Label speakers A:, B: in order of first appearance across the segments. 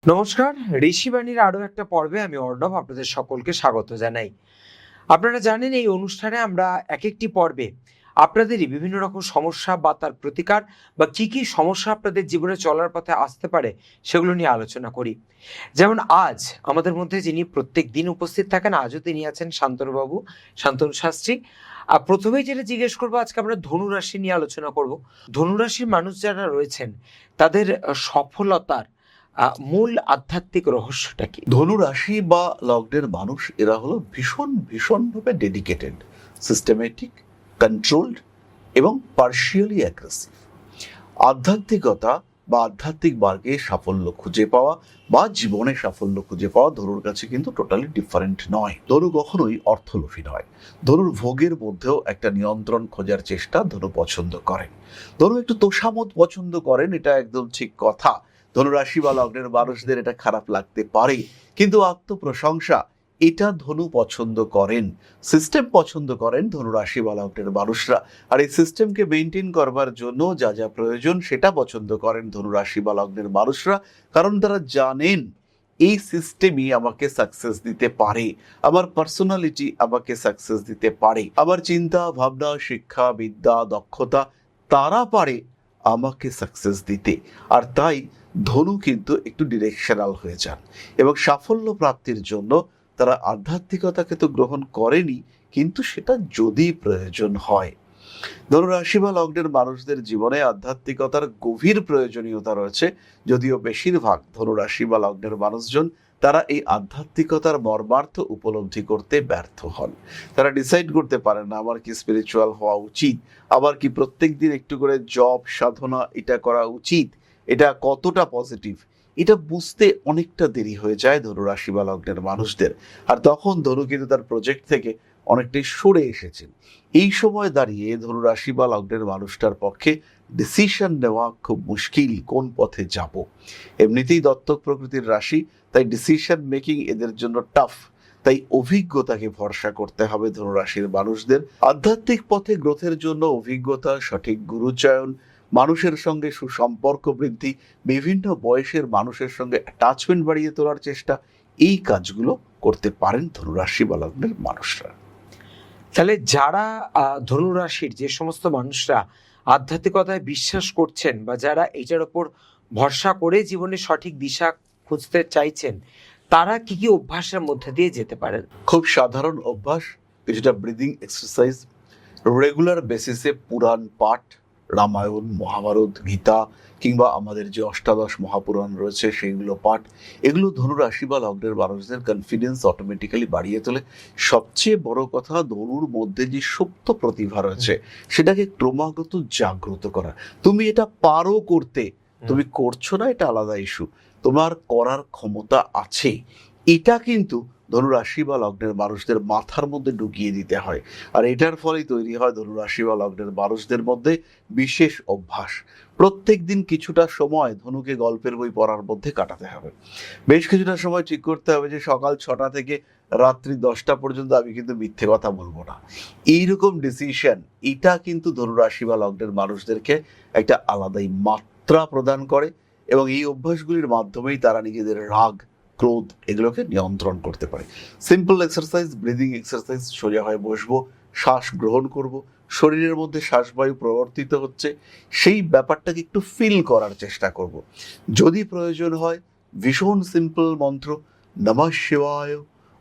A: নমস্কার। ঋষিবাণীর আরো একটা পর্বে আমি অর্ণব আপনাদের সকলকে স্বাগত জানাই। আপনারা জানেন এই অনুষ্ঠানে আমরা এক একটি পর্বে আপনাদেরই বিভিন্ন রকম সমস্যা বা তার প্রতিকার বা কি কি সমস্যা আপনাদের জীবনে চলার পথে আসতে পারে সেগুলো নিয়ে আলোচনা করি। যেমন আজ আমাদের মধ্যে যিনি প্রত্যেক দিন উপস্থিত থাকেন, আজও তিনি আছেন শান্তনুবাবু, শান্তনু শাস্ত্রী। প্রথমেই যেটা জিজ্ঞেস করবো, আজকে আমরা ধনুরাশি নিয়ে আলোচনা করব। ধনুরাশির মানুষ যারা রয়েছেন তাদের সফলতার মূল আধ্যাত্মিক রহস্যটা কি?
B: ধনু রাশি বা লগ্নের মানুষ এরা হলো ভীষণভাবে ডেডিকেটেড, সিস্টেমেটিক, কন্ট্রোলড এবং পার্শিয়ালি অ্যাগ্রেসিভ। আধ্যাত্মিকতা বা আধ্যাত্মিক মার্গে সাফল্য খুঁজে পাওয়া বা জীবনে সাফল্য খুঁজে পাওয়া ধনুর কাছে কিন্তু টোটালি ডিফারেন্ট নয়। ধনু কখনোই অর্থলোভী নয়। ধনুর ভোগের মধ্যেও একটা নিয়ন্ত্রণ খোঁজার চেষ্টা ধনু পছন্দ করেন। ধনু একটু তোষামোদ পছন্দ করেন, এটা একদম ঠিক কথা। ধনুরাশি বা লগ্নের মানুষদের এটা খারাপ লাগতে পারে, কিন্তু আত্মপ্রশংসা এটা ধনু পছন্দ করেন। সিস্টেম পছন্দ করেন ধনুরাশি বা লগ্নের মানুষরা, আর এই সিস্টেমকে মেনটেন করবার জন্য যা যা প্রয়োজন সেটা পছন্দ করেন ধনুরাশি বা লগ্নের মানুষরা। কারণ তারা জানেন এই সিস্টেমই আমাকে সাকসেস দিতে পারে, আমার পার্সোনালিটি আমাকে সাকসেস দিতে পারে, আমার চিন্তা ভাবনা, শিক্ষা, বিদ্যা, দক্ষতা তারা পারে আমাকে সাকসেস দিতে। আর তাই ধনু কিন্তু একটু ডিরেকশনাল হয়ে যান এবং সাফল্য প্রাপ্তির জন্য তারা আধ্যাত্মিকতাকে তো গ্রহণ করেনি, কিন্তু সেটা যদি প্রয়োজন হয়। ধনুরাশি বা লগ্নের মানুষদের জীবনে আধ্যাত্মিকতার গভীর প্রয়োজনীয়তা রয়েছে, যদিও বেশিরভাগ ধনুরাশি বা লগ্নের মানুষজন তারা এই আধ্যাত্মিকতার মর্মার্থ উপলব্ধি করতে ব্যর্থ হন। তারা ডিসাইড করতে পারেন না আমার কি স্পিরিচুয়াল হওয়া উচিত, আবার কি প্রত্যেক দিন একটু করে জপ সাধনা এটা করা উচিত, এটা কতটা পজিটিভ, এটা বুঝতে অনেকটা দেরি হয়ে যায় ধনুরাশি বা লগ্নের মানুষদের। আর তখন ধনু কিন্তু তার প্রজেক্ট থেকে অনেকটাই সরে এসেছেন। এই সময় দাঁড়িয়ে ধনুরাশি বা লগ্নের মানুষটার পক্ষে ডিসিশন নেওয়া খুব মুশকিল, কোন পথে যাব। এমনিতেই দত্তক প্রকৃতির রাশি, তাই ডিসিশন মেকিং এদের জন্য টাফ। তাই অভিজ্ঞতাকে ভরসা করতে হবে ধনুরাশির মানুষদের। আধ্যাত্মিক পথে গ্রোথের জন্য অভিজ্ঞতা, সঠিক গুরুচয়ন, মানুষের সঙ্গে সুসম্পর্ক বৃদ্ধি, বিভিন্ন বয়সের মানুষের সঙ্গে অ্যাটাচমেন্ট বাড়িয়ে তোলার চেষ্টা, এই কাজগুলো করতে পারেন ধনুরাশি বা লগ্নের মানুষরা।
A: তাহলে যারা ধনুরাশির যে সমস্ত মানুষরা আধ্যাত্মিকতায় বিশ্বাস করছেন বা যারা এটার ওপর ভরসা করে জীবনে সঠিক দিশা খুঁজতে চাইছেন, তারা কি কি অভ্যাসের মধ্যে দিয়ে যেতে পারেন?
B: খুব সাধারণ অভ্যাস, কিছুটা ব্রিদিং এক্সারসাইজ, রেগুলার বেসিসে পুরাণ পাঠ, রামায়ণ, মহাভারত, গীতা কিংবা আমাদের যে অষ্টাদশ মহাপুরাণ রয়েছে সেইগুলো পাঠ, এগুলো ধনুরাশি বা লগ্নের মানুষদের কনফিডেন্স অটোমেটিক্যালি বাড়িয়ে তোলে। সবচেয়ে বড় কথা, ধনুর মধ্যে যে সুপ্ত প্রতিভা রয়েছে সেটাকে ক্রমাগত জাগ্রত করা। তুমি এটা পারো করতে, তুমি করছো না এটা আলাদা ইস্যু, তোমার করার ক্ষমতা আছে, এটা কিন্তু ধনুরাশি বা লগ্নের মানুষদের মাথার মধ্যে ঢুকিয়ে দিতে হয়। আর এটার ফলেই তৈরি হয় ধনুরাশি বা লগ্নের মানুষদের মধ্যে বিশেষ অভ্যাস। প্রত্যেক দিন কিছুটা সময় ধনুকে গল্পের বই পড়ার মধ্যে কাটাতে হবে। বেশ কিছুটা সময় ঠিক করতে হবে যে সকাল 6টা থেকে রাত্রি 10টা পর্যন্ত আমি কিন্তু মিথ্যে কথা বলবো না। এইরকম ডিসিশন, এটা কিন্তু ধনুরাশি বা লগ্নের মানুষদেরকে একটা আলাদাই মাত্রা প্রদান করে এবং এই অভ্যাসগুলির মাধ্যমেই তারা নিজেদের রাগ, ক্রোধ এগুলোকে নিয়ন্ত্রণ করতে পারে। সিম্পল এক্সারসাইজ, ব্রিদিং এক্সারসাইজ, সোজা হয়ে বসবো, শ্বাস গ্রহণ করব, শরীরের মধ্যে শ্বাসবায়ু প্রবর্তিত হচ্ছে সেই ব্যাপারটাকে একটু ফিল করার চেষ্টা করব। যদি প্রয়োজন হয় ভীষণ সিম্পল মন্ত্র নমঃ শিবায়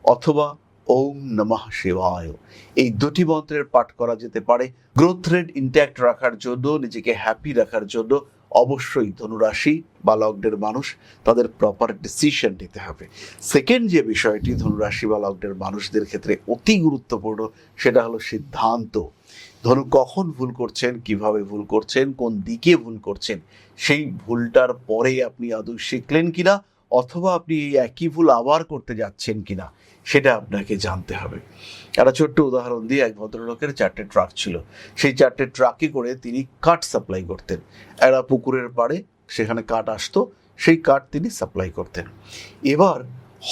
B: অথবা ওম নমঃ শিবায়, এই দুটি মন্ত্রের পাঠ করা যেতে পারে। গ্রোথ রেট ইনট্যাক্ট রাখার জন্য, নিজেকে হ্যাপি রাখার জন্য অবশ্যই ধনুরাশি বা লগ্নের মানুষ তাদের প্রপার ডিসিশন নিতে হবে। সেকেন্ড যে বিষয়টি ধনুরাশি বা লগ্নের মানুষদের ক্ষেত্রে অতি গুরুত্বপূর্ণ, সেটা হলো সিদ্ধান্ত। ধনু কখন ভুল করছেন, কিভাবে ভুল করছেন, কোন দিকে ভুল করছেন, সেই ভুলটার পরে আপনি আদৌ শিখলেন কিনা অথবা আপনি এই একই ভুল আবার করতে যাচ্ছেন কিনা সেটা আপনাকে জানতে হবে। একটা ছোট্ট উদাহরণ দিয়ে, এক ভদ্রলোকের 4টে ট্রাক ছিল। সেই 4টে ট্রাকে করে তিনি কাঠ সাপ্লাই করতেন। একটা পুকুরের পাড়ে সেখানে কাঠ আসতো, সেই কাঠ তিনি সাপ্লাই করতেন। এবার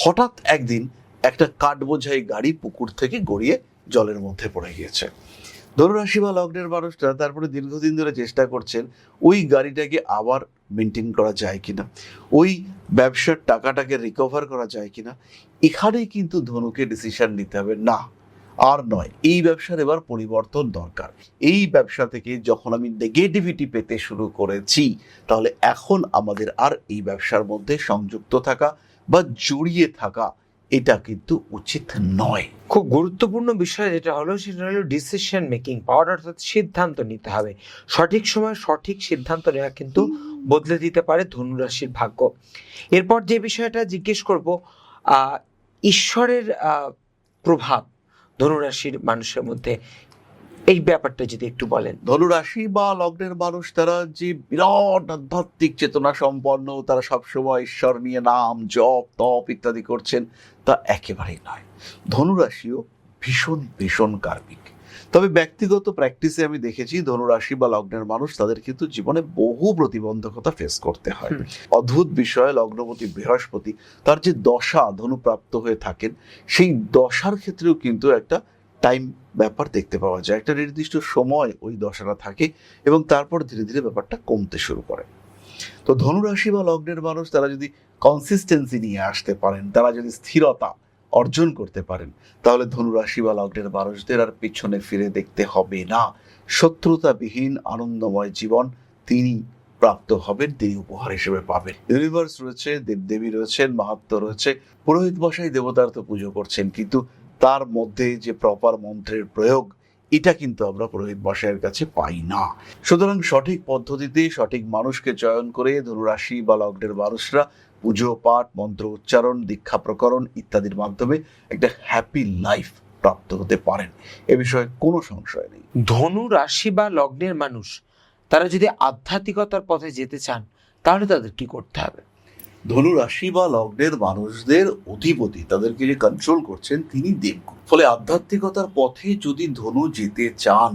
B: হঠাৎ একদিন একটা কাঠ বোঝাই গাড়ি পুকুর থেকে গড়িয়ে জলের মধ্যে পড়ে গিয়েছে। ধনুরাশি বা লগ্নের মানুষরা তারপরে দীর্ঘদিন ধরে চেষ্টা করছেন ওই গাড়িটাকে আবার মেনটেন করা যায় কিনা, ওই ব্যবসার টাকাটাকে রিকভার করা যায় কিনা, এখানেই কিন্তু ধনুকে ডিসিশন নিতে হবে, না আর নয়, এই ব্যবসার এবার পরিবর্তন দরকার। এই ব্যবসা থেকে যখন আমি নেগেটিভিটি পেতে শুরু করেছি, তাহলে এখন আমাদের আর এই ব্যবসার মধ্যে সংযুক্ত থাকা বা জড়িয়ে থাকা এটা কিন্তু উচিত নয়।
A: খুব গুরুত্বপূর্ণ বিষয় যেটা হলো সেটা হলো ডিসিশন মেকিং পাওয়ার, অর্থাৎ সিদ্ধান্ত নিতে হবে। সঠিক সময় সঠিক সিদ্ধান্ত নেওয়া কিন্তু বদলে দিতে পারে ধনুরাশির ভাগ্য। এরপর যে বিষয়টা জিজ্ঞেস করব, ঈশ্বরের প্রভাব ধনুরাশির মানুষের মধ্যে, এই ব্যাপারটা যদি একটু বলেন।
B: ধনুরাশি বা লগ্নের মানুষ তারা যে বিরাট আধ্যাত্মিক চেতনা সম্পন্ন, তারা সবসময় ঈশ্বর নিয়ে নাম জপ তপ ইত্যাদি করছেন, তা একেবারেই নয়। ধনুরাশিও ভীষণ ভীষণ কার্মিক। তবে ব্যক্তিগত প্র্যাকটিসে আমি দেখেছি ধনুরাশি বা লগ্নের মানুষ তাদের কিন্তু জীবনে বহু প্রতিবন্ধকতা ফেস করতে হয়। অদ্ভুত বিষয়, লগ্নপতি বৃহস্পতি তার যে দশা ধনুপ্রাপ্ত হয়ে থাকেন, সেই দশার ক্ষেত্রেও কিন্তু একটা টাইম ব্যাপার দেখতে পাওয়া যায়। একটা নির্দিষ্ট সময় ওই দশাটা থাকে এবং তারপর ধীরে ধীরে ব্যাপারটা কমতে শুরু করে। তো ধনুরাশি বা লগ্নের মানুষ তারা যদি কনসিস্টেন্সি নিয়ে আসতে পারেন, তারা যদি স্থিরতা অর্জন করতে পারেন, তাহলে ধনুরাশি বা লগ্নের মানুষদের আর পিছনে ফিরে দেখতে হবে না। শত্রুতাবিহীন আনন্দময় জীবন তিনি প্রাপ্ত হবেন, তিনি উপহার হিসেবে পাবেন। ইউনিভার্স রয়েছে, দেবদেবী রয়েছেন, মাহাত্ম্য রয়েছে, পুরোহিত মশাই দেবতার তো পুজো করছেন, কিন্তু তার মধ্যে যে প্রপার মন্ত্রের প্রয়োগ, এটা কিন্তু আমরা পুরোহিত মশাইয়ের কাছে পাই না। সুতরাং সঠিক পদ্ধতিতে সঠিক মানুষকে চয়ন করে ধনুরাশি বা লগ্নের মানুষরা পুজো পাঠ, মন্ত্র উচ্চারণ, দীক্ষা প্রকরণ ইত্যাদির মাধ্যমে একটা হ্যাপি লাইফ প্রাপ্ত হতে পারেন, এ বিষয়ে কোনো সংশয় নেই।
A: ধনু রাশি বা লগ্নের মানুষ তারা যদি আধ্যাত্মিকতার পথে যেতে চান, তাহলে তাদের কি করতে হবে?
B: ধনু রাশি বা লগ্নের মানুষদের অধিপতি, তাদেরকে যে কন্ট্রোল করছেন, তিনি দেবগুরু। ফলে আধ্যাত্মিকতার পথে যদি ধনু যেতে চান,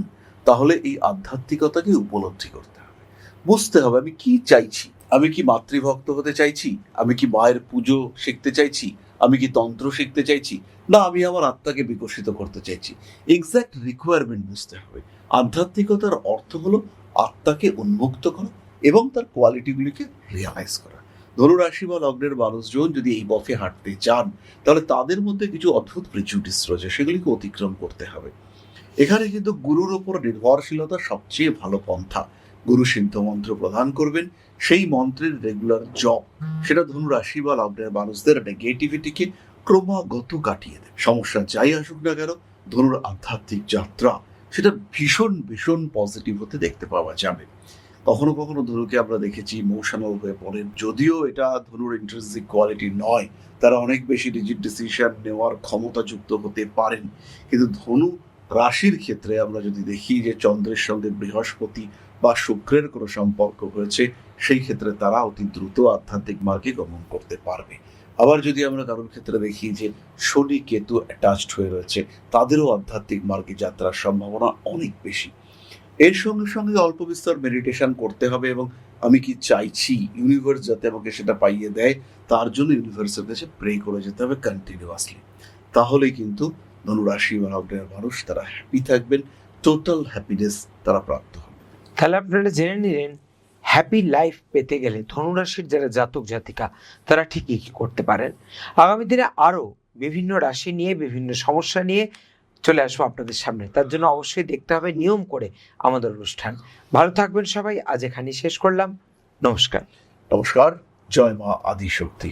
B: তাহলে এই আধ্যাত্মিকতাকে উপলব্ধি করতে হবে, বুঝতে হবে আমি কি চাইছি। আমি কি মাতৃভক্ত হতে চাইছি? আমি কি মায়ের পুজো শিখতে চাইছি? আমি কি তন্ত্র শিখতে চাইছি? না আমি আমার আত্মাকে বিকশিত করতে চাইছি। এক্সাক্ট রিকোয়ারমেন্ট বুঝতে হবে। আধ্যাত্মিকতার অর্থ হলো আত্মাকে উন্মুক্ত করা এবং তার কোয়ালিটিগুলিকে রিয়ালাইজ করা। ধনুরাশি বা লগ্নের মানুষজন যদি এই পথে হাঁটতে চান, তাহলে তাদের মধ্যে কিছু অদ্ভুত প্রিজুডিস রয়েছে, সেগুলিকে অতিক্রম করতে হবে। এখানে কিন্তু গুরুর ওপর নির্ভরশীলতা সবচেয়ে ভালো পন্থা। গুরু সিদ্ধ মন্ত্র প্রদান করবেন, সেই মন্ত্রের রেগুলার জপ, সেটা ধনুরাশি বা লগ্নের মানুষদের নেগেটিভিটিকে ক্রমাগত কাটিয়ে দেবে। সমস্যা যাই আসুক না কেন, ধনুর আধ্যাত্মিক যাত্রা সেটা ভীষণ ভীষণ পজিটিভ হতে দেখতে পাওয়া যাবে। কখনো কখনো ধনুকে আমরা দেখেছি ইমোশনাল হয়ে পড়েন, যদিও এটা ধনুর ইন্টারেস্টিং কোয়ালিটি নয়, তারা অনেক বেশি রিজিড ডিসিশন নেওয়ার ক্ষমতাযুক্ত হতে পারেন। কিন্তু ধনু রাশির ক্ষেত্রে আমরা যদি দেখি যে চন্দ্রের সঙ্গে বৃহস্পতি বা শুক্রের কোনো সম্পর্ক হয়েছে, সেই ক্ষেত্রে তারা অতি দ্রুত আধ্যাত্মিক মার্গে গমন করতে পারবে। আবার যদি আমরা কারোর ক্ষেত্রে দেখি যে শনি কেতু অ্যাটাচড হয়ে রয়েছে, তাদেরও আধ্যাত্মিক মার্গে যাত্রার সম্ভাবনা অনেক বেশি। এর সঙ্গে সঙ্গে অল্প বিস্তর মেডিটেশন করতে হবে এবং আমি কি চাইছি ইউনিভার্স যাতে আমাকে সেটা পাইয়ে দেয়, তার জন্য ইউনিভার্সের কাছে প্রে করে যেতে হবে কন্টিনিউয়াসলি। তাহলেই কিন্তু ধনুরাশি বা লগ্নের মানুষ তারা হ্যাপি থাকবেন, টোটাল হ্যাপিনেস তারা প্রাপ্ত হবে।
A: তাহলে আপনারা জেনে নিলেন হ্যাপি লাইফ পেতে গেলে ধনুরাশির যারা জাতক জাতিকা তারা ঠিক কি করতে পারেন। আগামী দিনে আরো বিভিন্ন রাশি নিয়ে বিভিন্ন সমস্যা নিয়ে চলে আসবো আপনাদের সামনে। তার জন্য অবশ্যই দেখতে হবে নিয়ম করে আমাদের অনুষ্ঠান। ভালো থাকবেন সবাই, আজ এখানেই শেষ করলাম। নমস্কার।
B: নমস্কার। জয় মা আদিশক্তি।